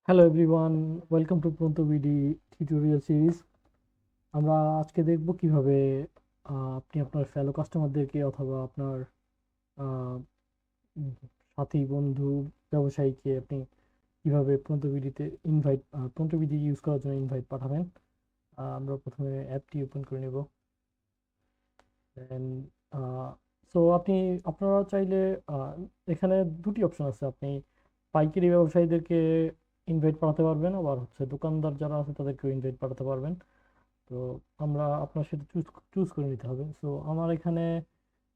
Hello everyone, welcome to প্রন্ত BD tutorial series. আমরা আজকে দেখব কিভাবে আপনি আপনার ফেলো কাস্টমারদেরকে অথবা আপনার আহ, উম, সাথী বন্ধু ব্যবসায়ীকে আপনি কিভাবে প্রন্ত বিডিতে ইনভাইট প্রন্ত বিডি ইউজ করার জন্য ইনভাইট পাঠাবেন। আমরা প্রথমে অ্যাপটি ওপেন করে নেব। দেন সো আপনারা চাইলে আহ, এখানে দুটি অপশন আছে। আপনি পাইকারি ব্যবসায়ীদেরকে ইনভাইট পাঠাতে পারবেন, আবার হচ্ছে দোকানদার যারা আছে তাদেরকেও ইনভাইট পাঠাতে পারবেন। তো আমরা আপনার সাথে চুজ চুজ করে নিতে হবে। সো আমার এখানে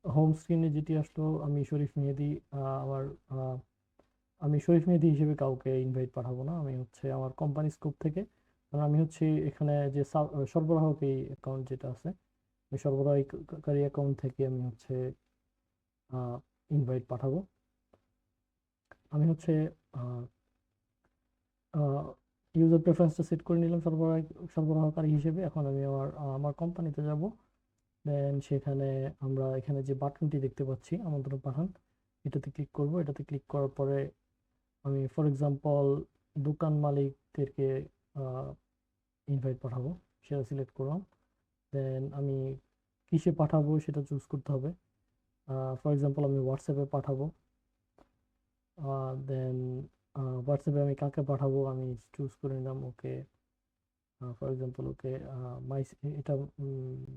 হোম স্ক্রিনে যেটি আসলো, আমি শরীফ মেহেদি। আমার আহ, আমি শরীফ মেহেদি হিসেবে কাউকে ইনভাইট পাঠাবো না, আমি হচ্ছে আমার কোম্পানি স্কোপ থেকে। কারণ আমি হচ্ছে এখানে যে সরবরাহকারী অ্যাকাউন্ট যেটা আছে, ওই সরবরাহকারী অ্যাকাউন্ট থেকে আমি হচ্ছে ইনভাইট পাঠাবো। আমি হচ্ছে ইউজার প্রেফারেন্সটা সেট করে নিলাম সরবরাহকারী হিসেবে। এখন আমি আমার কোম্পানিতে যাব। দেন সেখানে আমরা এখানে যে বাটনটি দেখতে পাচ্ছি আমন্ত্রণ পাঠান, এটাতে ক্লিক করব। এটাতে ক্লিক করার পরে আমি ফর এক্সাম্পল দোকান মালিকদেরকে ইনভাইট পাঠাবো, সেটা সিলেক্ট করলাম। দেন আমি কিসে পাঠাবো সেটা চুজ করতে হবে। ফর এক্সাম্পল আমি হোয়াটসঅ্যাপে পাঠাবো। দেন হোয়াটসঅ্যাপে আমি কাকে পাঠাবো আমি চুজ করে নিলাম। ওকে, ফর এক্সাম্পল ওকে মাই এটা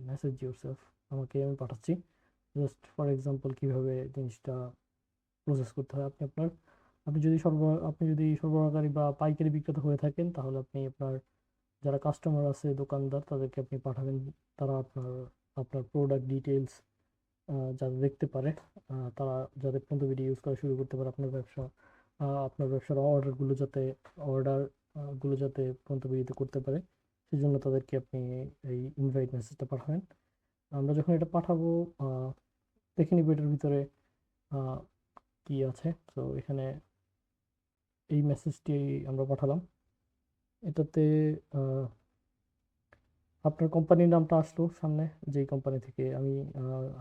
মেসেজ ইউরসেলফ, আমাকে আমি পাঠাচ্ছি। জাস্ট ফর এক্সাম্পল কিভাবে জিনিসটা প্রসেস করতে হয়। আপনি যদি সরবরাহকারী বা পাইকারি বিক্রেতা হয়ে থাকেন, তাহলে আপনি আপনার যারা কাস্টমার আছে দোকানদার তাদেরকে আপনি পাঠাবেন। তারা আপনার আপনার প্রোডাক্ট ডিটেলস যাতে দেখতে পারে, তারা যাতে পর্যন্ত ভিডিও ইউজ করা শুরু করতে পারে আপনার ব্যবসার অর্ডার গুলো যাতে পর্যন্ত ভিডিওতে করতে পারে, সেজন্য তাদেরকে আপনি এই ইনভাইট মেসেজটা পাঠাবেন। আমরা যখন এটা পাঠাবো, আহ, দেখে নিব এটার ভিতরে আহ, কি আছে। তো এখানে এই মেসেজটি আমরা পাঠালাম। এটাতে আহ, আপনার কোম্পানির নামটা আসলো সামনে, যেই কোম্পানি থেকে আমি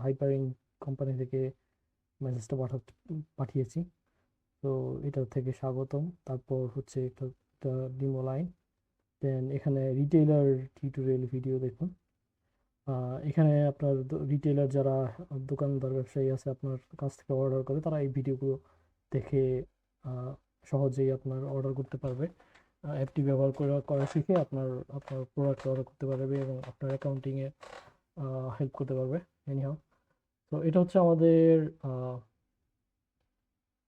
হাইপারিং কোম্পানি থেকে মেসেজটা পাঠিয়েছি। তো এটা থেকে স্বাগতম, তারপর হচ্ছে একটা ডিমো লাইন। দেন এখানে রিটেইলার টিউটোরিয়াল ভিডিও দেখুন। এখানে আপনার রিটেইলার যারা দোকানদার ব্যবসায়ী আছে আপনার কাছ থেকে অর্ডার করে, তারা এই ভিডিওগুলো দেখে আহ, সহজেই আপনার অর্ডার করতে পারবে। অ্যাপটি ব্যবহার করা শিখে আপনার আপনার প্রোডাক্ট অর্ডার করতে পারবে এবং আপনার অ্যাকাউন্টিংয়ে হেল্প করতে পারবে। এনিহাও, তো এটা হচ্ছে আমাদের আহ,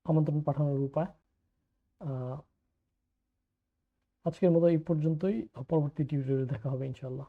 আমন্ত্রণ পাঠানোর উপায়। আহ, আজকের মতো এই পর্যন্তই। পরবর্তী টিউটোরিয়ালে দেখা হবে ইনশাল্লাহ।